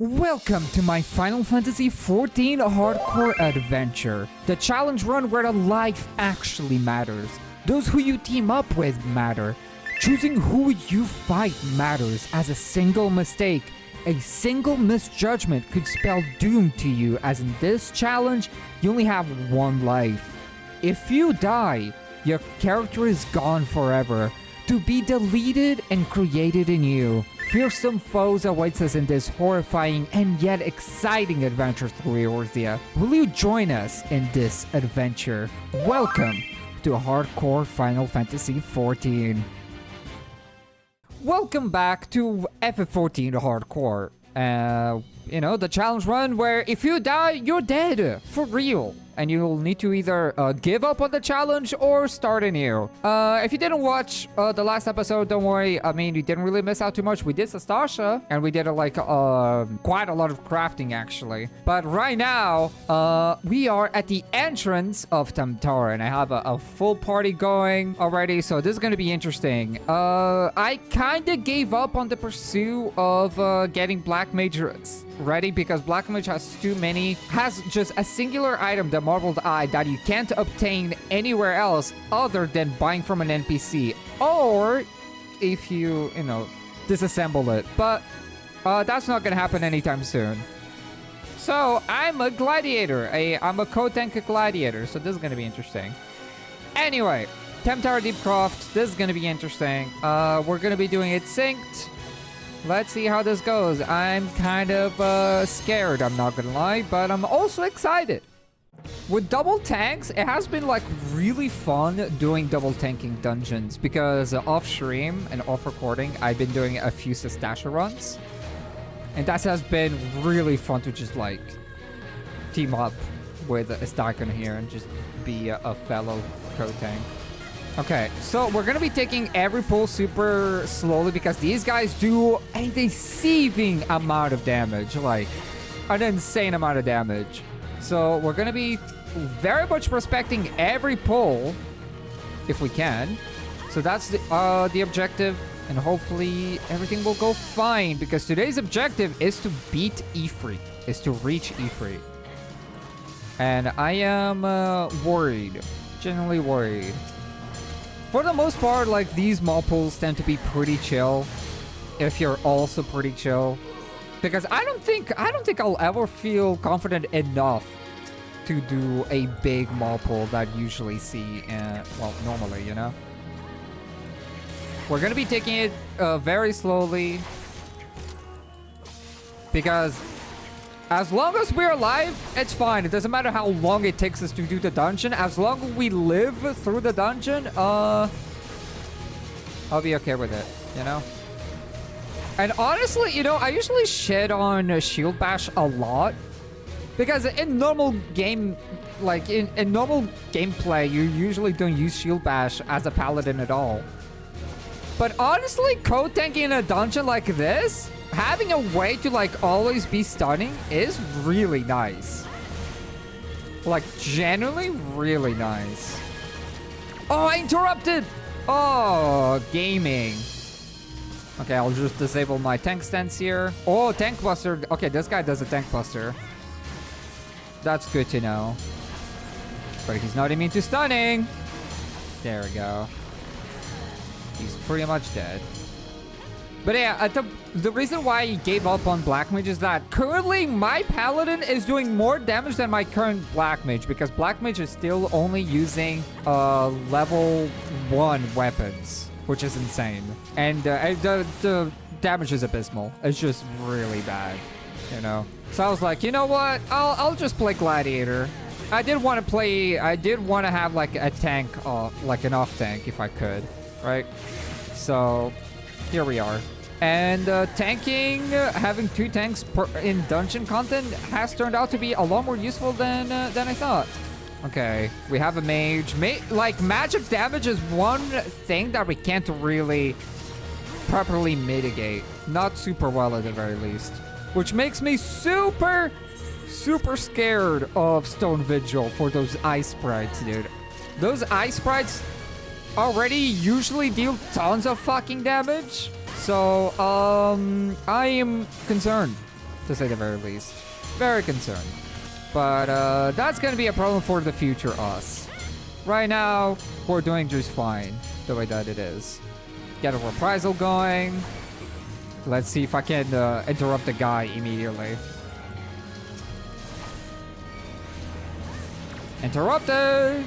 Welcome to my Final Fantasy XIV hardcore adventure. The challenge run where the life actually matters. Those who you team up with matter. Choosing who you fight matters, as a single mistake, a single misjudgment could spell doom to you, as in this challenge, you only have one life. If you die, your character is gone forever, to be deleted and created anew. Fearsome foes awaits us in this horrifying and yet exciting adventure through Eorzea. Will you join us in this adventure? Welcome to Hardcore Final Fantasy XIV. Welcome back to FF14 Hardcore. The challenge run where if you die, you're dead. For real. And you'll need to either give up on the challenge or start anew. If you didn't watch the last episode, don't worry. I mean, you didn't really miss out too much. We did Sastasha, and we did quite a lot of crafting, actually. But right now, we are at the entrance of Tam-Tara, and I have a full party going already, so this is going to be interesting. I kind of gave up on the pursuit of getting Black Mage ready, because Black Mage has just a singular item, the Marbled Eye, that you can't obtain anywhere else other than buying from an NPC, or if you disassemble it. But that's not gonna happen anytime soon. So I'm a gladiator. I'm a co-tank gladiator, so this is gonna be interesting. Anyway, Tam-Tara Deepcroft, this is gonna be interesting. We're gonna be doing it synced. Let's see how this goes. I'm kind of scared, I'm not gonna lie, but I'm also excited. With double tanks, it has been really fun doing double tanking dungeons, because off stream and off recording, I've been doing a few Sastasha runs. And that has been really fun to just team up with a Starkon here and just be a fellow co-tank. Okay, so we're gonna be taking every pull super slowly, because these guys do a deceiving amount of damage, an insane amount of damage. So we're gonna be very much respecting every pull if we can. So that's the objective, and hopefully everything will go fine, because today's objective is to beat Ifrit, is to reach Ifrit. And I am worried, genuinely worried. For the most part, these mall pulls tend to be pretty chill, if you're also pretty chill. Because I don't think I'll ever feel confident enough to do a big mall pull that you usually see, normally, We're gonna be taking it very slowly, because as long as we're alive, it's fine. It doesn't matter how long it takes us to do the dungeon. As long as we live through the dungeon, I'll be okay with it, And honestly, I usually shit on Shield Bash a lot, because in normal game, in normal gameplay, you usually don't use Shield Bash as a paladin at all. But honestly, co-tanking in a dungeon like this, having a way to always be stunning is really nice. Genuinely really nice. Oh, I interrupted! Oh, gaming. Okay, I'll just disable my tank stance here. Oh, tank buster. Okay, this guy does a tank buster. That's good to know. But he's not immune to stunning. There we go. He's pretty much dead. But yeah, the reason why I gave up on Black Mage is that currently my Paladin is doing more damage than my current Black Mage, because Black Mage is still only using level 1 weapons, which is insane. And the damage is abysmal. It's just really bad, So I was like, you know what? I'll just play Gladiator. I did want to have a tank, an off tank if I could, right? So here we are. And tanking, having 2 tanks in dungeon content has turned out to be a lot more useful than I thought. Okay, we have a mage. Magic damage is one thing that we can't really properly mitigate. Not super well, at the very least. Which makes me super scared of Stone Vigil for those ice sprites, dude. Those ice sprites already usually deal tons of fucking damage. So, I am concerned. to say the very least. Very concerned. But that's gonna be a problem for the future us. Right now, we're doing just fine the way that it is. Get a reprisal going. Let's see if I can interrupt the guy immediately. Interrupted!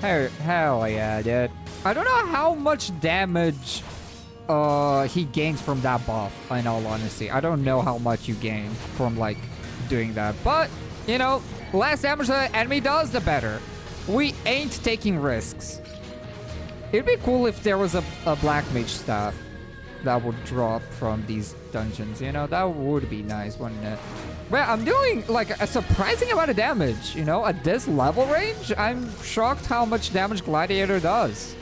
Hell yeah, dude. I don't know how much damage he gains from that buff, in all honesty. I don't know how much you gain from, like, doing that. But, you know, less damage the enemy does, the better. We ain't taking risks. It'd be cool if there was a Black Mage staff that would drop from these dungeons, you know? That would be nice, wouldn't it? Well, I'm doing, like, a surprising amount of damage, you know? At this level range, I'm shocked how much damage Gladiator does.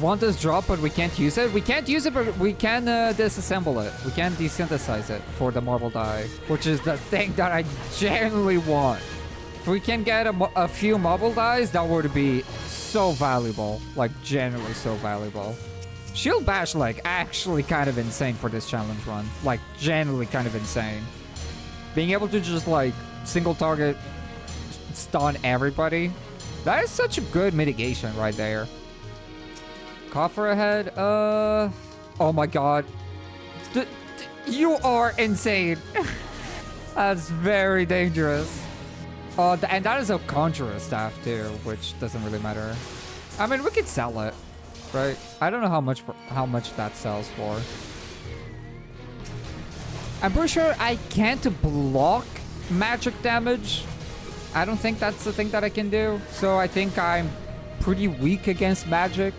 Want this drop, but we can't use it? We can't use it, but we can disassemble it. We can desynthesize it for the marble die, which is the thing that I genuinely want. If we can get a few marble dies, that would be so valuable. Like, genuinely so valuable. Shield Bash, like, actually kind of insane for this challenge run. Like, genuinely kind of insane. Being able to just, like, single target stun everybody. That is such a good mitigation right there. Coffer ahead. Oh my god. You are insane. That's very dangerous. And that is a Conjurer staff too, which doesn't really matter. I mean, we could sell it, right? I don't know how much that sells for. I'm pretty sure I can't block magic damage. I don't think that's the thing that I can do. So I think I'm pretty weak against magic.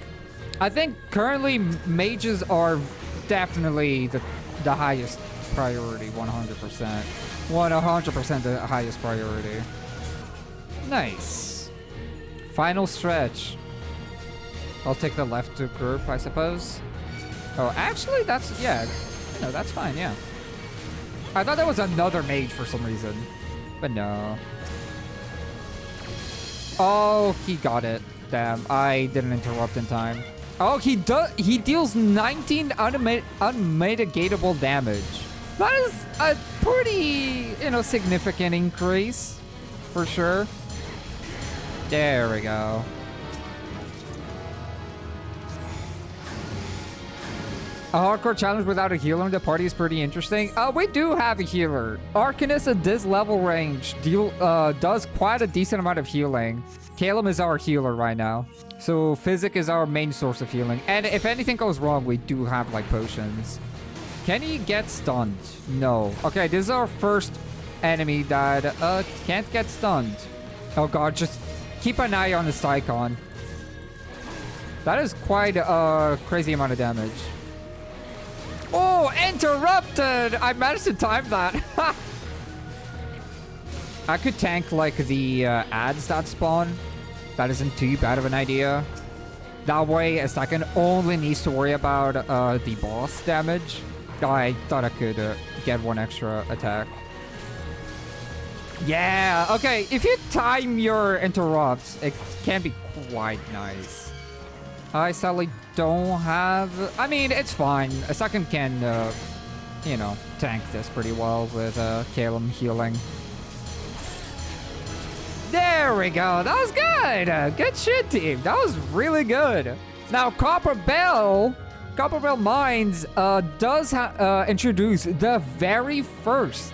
I think currently mages are definitely the highest priority, 100%. 100% the highest priority. Nice. Final stretch. I'll take the left to group, I suppose. Oh, actually, that's, yeah. No, that's fine, yeah. I thought that was another mage for some reason. But no. Oh, he got it. Damn, I didn't interrupt in time. Oh, he deals 19 unmitigatable damage. That is a pretty, you know, significant increase. For sure. There we go. A hardcore challenge without a healer in the party is pretty interesting. We do have a healer. Arcanist at this level range does quite a decent amount of healing. Calum is our healer right now. So Physic is our main source of healing. And if anything goes wrong, we do have like potions. Can he get stunned? No. Okay, this is our first enemy that can't get stunned. Oh god, just keep an eye on this icon. That is quite a crazy amount of damage. Oh, interrupted! I managed to time that. I could tank like the ads that spawn. That isn't too bad of an idea. That way, Estakan only needs to worry about the boss damage. I thought I could get one extra attack. Yeah, okay. If you time your interrupts, it can be quite nice. I sadly don't have... I mean, it's fine. Estakan can, you know, tank this pretty well with Calum healing. There we go. That was good. Good shit, team. That was really good. Now, Copperbell Mines does introduce the very first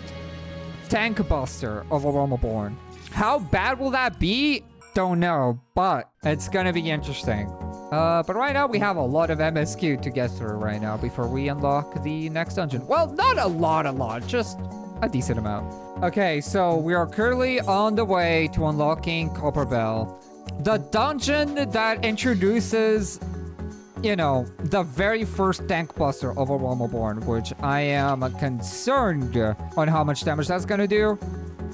tank buster of Aromaborn. How bad will that be? Don't know, but it's gonna be interesting. But right now we have a lot of MSQ to get through right now before we unlock the next dungeon. Well, not a lot, just a decent amount. Okay, so we are currently on the way to unlocking Copperbell. The dungeon that introduces, you know, the very first tank buster of Aromaborn, which I am concerned on how much damage that's gonna do.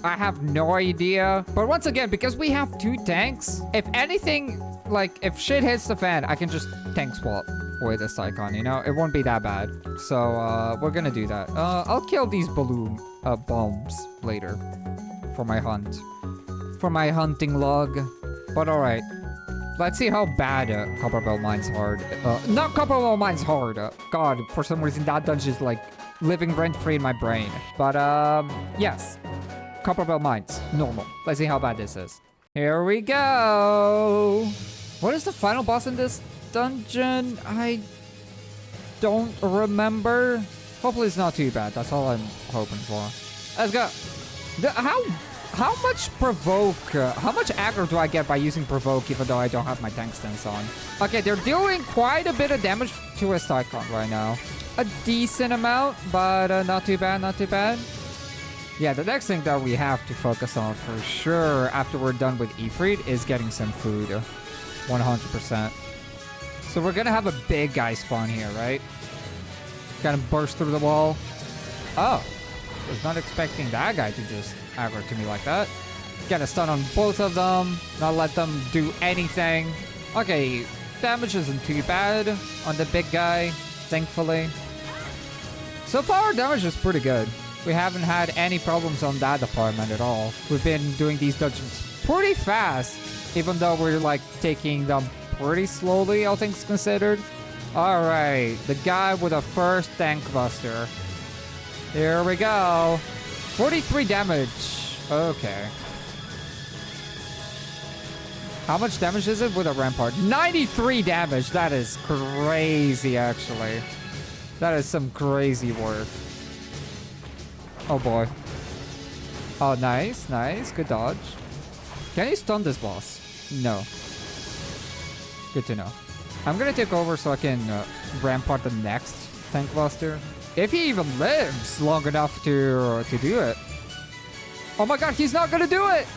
I have no idea. But once again, because we have two tanks, if anything, like, if shit hits the fan, I can just tank swap with this icon, you know? It won't be that bad. So, we're gonna do that. I'll kill these balloon bombs later for my hunt. For my hunting log. But alright. Let's see how bad Copperbell Mines hard. Not Copperbell Mines hard. God, for some reason that dungeon is like living rent-free in my brain. But yes. Copperbell Mines, normal. Let's see how bad this is. Here we go. What is the final boss in this dungeon? I don't remember. Hopefully it's not too bad. That's all I'm hoping for. Let's go. How much provoke, how much aggro do I get by using provoke even though I don't have my tank stance on? Okay, they're doing quite a bit of damage to a Cyclone right now. A decent amount, but not too bad, not too bad. Yeah, the next thing that we have to focus on for sure after we're done with Ifrit is getting some food. 100%. So we're gonna have a big guy spawn here, right? Gonna burst through the wall. Oh, was not expecting that guy to just aggro to me like that. Get a stun on both of them. Not let them do anything. Okay, damage isn't too bad on the big guy, thankfully. So far, damage is pretty good. We haven't had any problems on that department at all. We've been doing these dungeons pretty fast, even though we're like taking them pretty slowly, all things considered. All right, the guy with a first tank buster. Here we go. 43 damage. Okay. How much damage is it with a rampart? 93 damage. That is crazy, actually. That is some crazy work. Oh boy. Oh, nice, nice. Good dodge. Can you stun this boss? No. Good to know. I'm gonna take over so I can rampart the next tank buster. If he even lives long enough to do it. Oh my god, he's not gonna do it!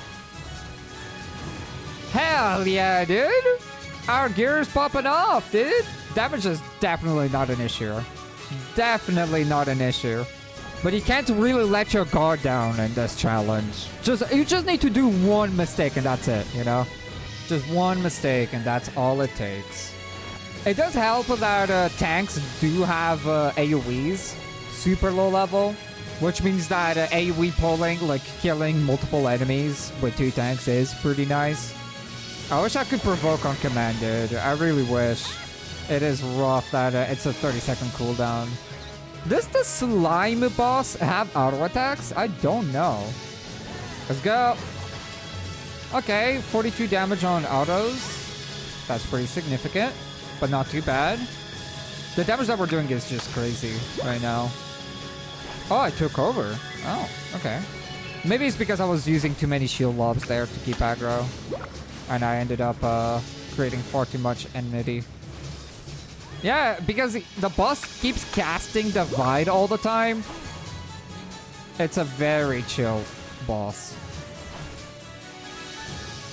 Hell yeah, dude! Our gear is popping off, dude! Damage is definitely not an issue. Definitely not an issue. But you can't really let your guard down in this challenge. You just need to do one mistake and that's it, you know? Just one mistake and that's all it takes. It does help that tanks do have AoEs, super low level, which means that AoE pulling, like killing multiple enemies with 2 tanks is pretty nice. I wish I could provoke on command, dude. I really wish. It is rough that it's a 30-second cooldown. Does the slime boss have auto attacks? I don't know. Let's go. Okay, 42 damage on autos. That's pretty significant, but not too bad. The damage that we're doing is just crazy right now. Oh, I took over. Oh, okay. Maybe it's because I was using too many shield lobs there to keep aggro. And I ended up creating far too much enmity. Yeah, because the boss keeps casting Divide all the time. It's a very chill boss.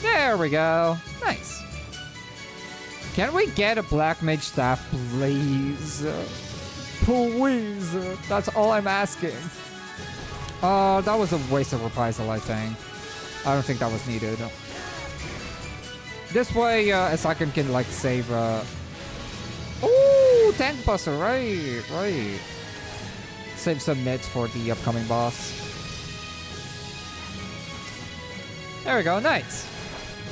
There we go. Nice. Can we get a Black Mage Staff, please? Please. That's all I'm asking. Oh, that was a waste of reprisal, I think. I don't think that was needed. This way, Asakun can, like, save... Ooh, tank buster, right, right. Save some nits for the upcoming boss. There we go, nice.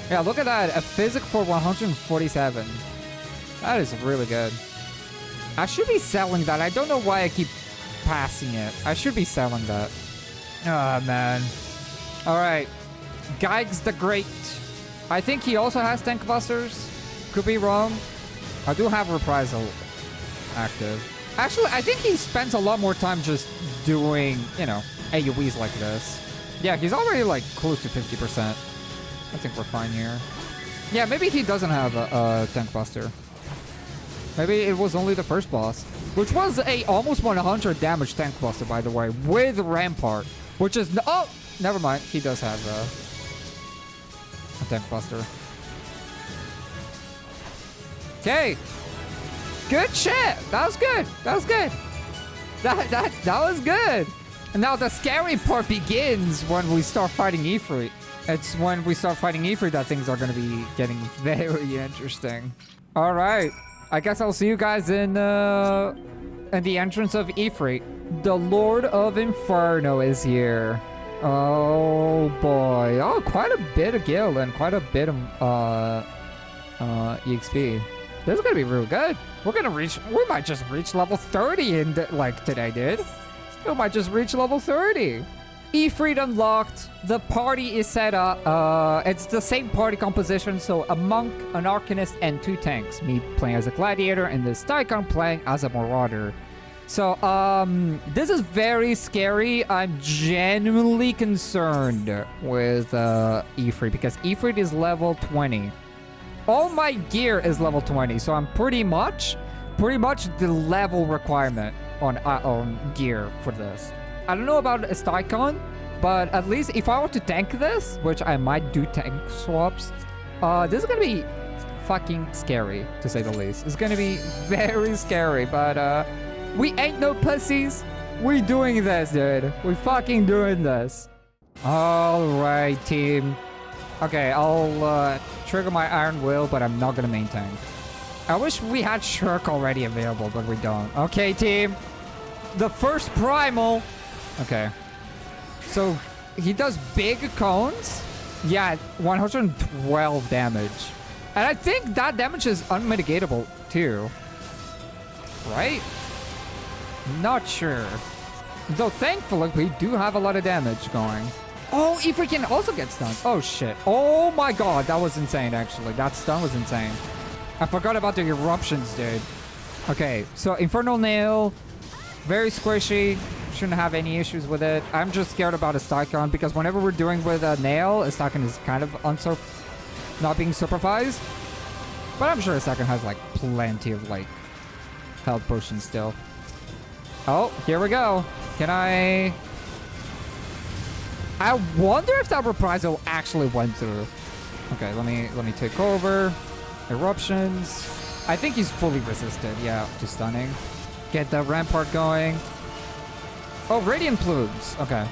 Yeah, look at that, a physic for 147. That is really good. I should be selling that. I don't know why I keep passing it. I should be selling that. Oh, man. All right, Geigs the Great. I think he also has tank busters. Could be wrong. I do have reprisal active. Actually, I think he spends a lot more time just doing, you know, AoEs like this. Yeah, he's already like close to 50%. I think we're fine here. Yeah, maybe he doesn't have a tank buster. Maybe it was only the first boss, which was a almost 100 damage tank buster, by the way, with Rampart, which is... Oh, never mind. He does have a tank buster. Okay. Good shit. That was good. That was good. That was good. And now the scary part begins when we start fighting Ifrit. It's when we start fighting Ifrit that things are going to be getting very interesting. All right. I guess I'll see you guys in the entrance of Ifrit. The Lord of Inferno is here. Oh boy. Oh, quite a bit of gil and quite a bit of EXP. This is gonna be real good. We might just reach level 30 in like today, dude. We might just reach level 30. Ifrit unlocked. The party is set up. It's the same party composition, so a monk, an arcanist, and 2 tanks. Me playing as a gladiator, and this Tychon playing as a marauder. So, this is very scary. I'm genuinely concerned with Ifrit because Ifrit is level 20. All my gear is level 20, so I'm pretty much the level requirement on gear for this. I don't know about a Tychon, but at least if I were to tank this, which I might do tank swaps, this is gonna be fucking scary, to say the least. It's gonna be very scary, but we ain't no pussies. We doing this, dude. We fucking doing this. Alright, team. Okay, I'll trigger my Iron Will, but I'm not gonna main tank. I wish we had Shirk already available, but we don't. Okay, team. The first primal. Okay. So, he does big cones. Yeah, 112 damage. And I think that damage is unmitigatable, too. Right? Not sure. Though, thankfully, we do have a lot of damage going. Oh, Ifrit can also get stunned. Oh, shit. Oh, my God. That was insane, actually. That stun was insane. I forgot about the eruptions, dude. Okay, so Infernal Nail. Very squishy. Shouldn't have any issues with it. I'm just scared about a Tychon because whenever we're doing with a Nail, a Tychon is kind of not being supervised. But I'm sure a Tychon has, like, plenty of, like, health potions still. Oh, here we go. Can I wonder if that reprisal actually went through. Okay, let me take over. Eruptions. I think he's fully resisted, yeah, to stunning. Get the rampart going. Oh, radiant plumes. Okay.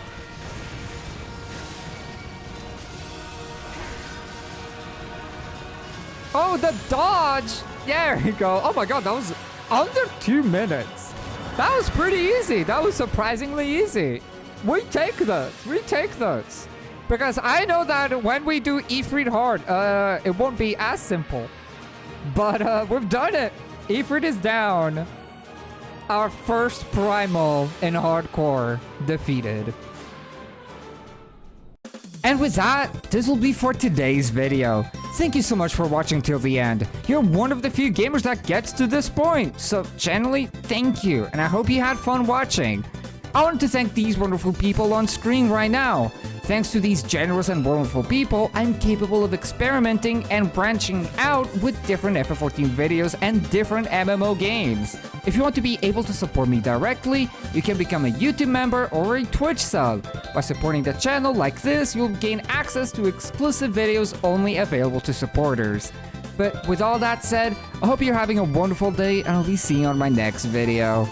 Oh, the dodge. There you go. Oh my God, that was under 2 minutes. That was pretty easy. That was surprisingly easy. We take those. We take those. Because I know that when we do Ifrit hard, it won't be as simple. But we've done it. Ifrit is down. Our first primal in hardcore defeated. And with that, this will be for today's video. Thank you so much for watching till the end. You're one of the few gamers that gets to this point, so genuinely thank you, and I hope you had fun watching. I want to thank these wonderful people on screen right now. Thanks to these generous and wonderful people, I'm capable of experimenting and branching out with different FF14 videos and different MMO games. If you want to be able to support me directly, you can become a YouTube member or a Twitch sub. By supporting the channel like this, you'll gain access to exclusive videos only available to supporters. But with all that said, I hope you're having a wonderful day and I'll be seeing you on my next video.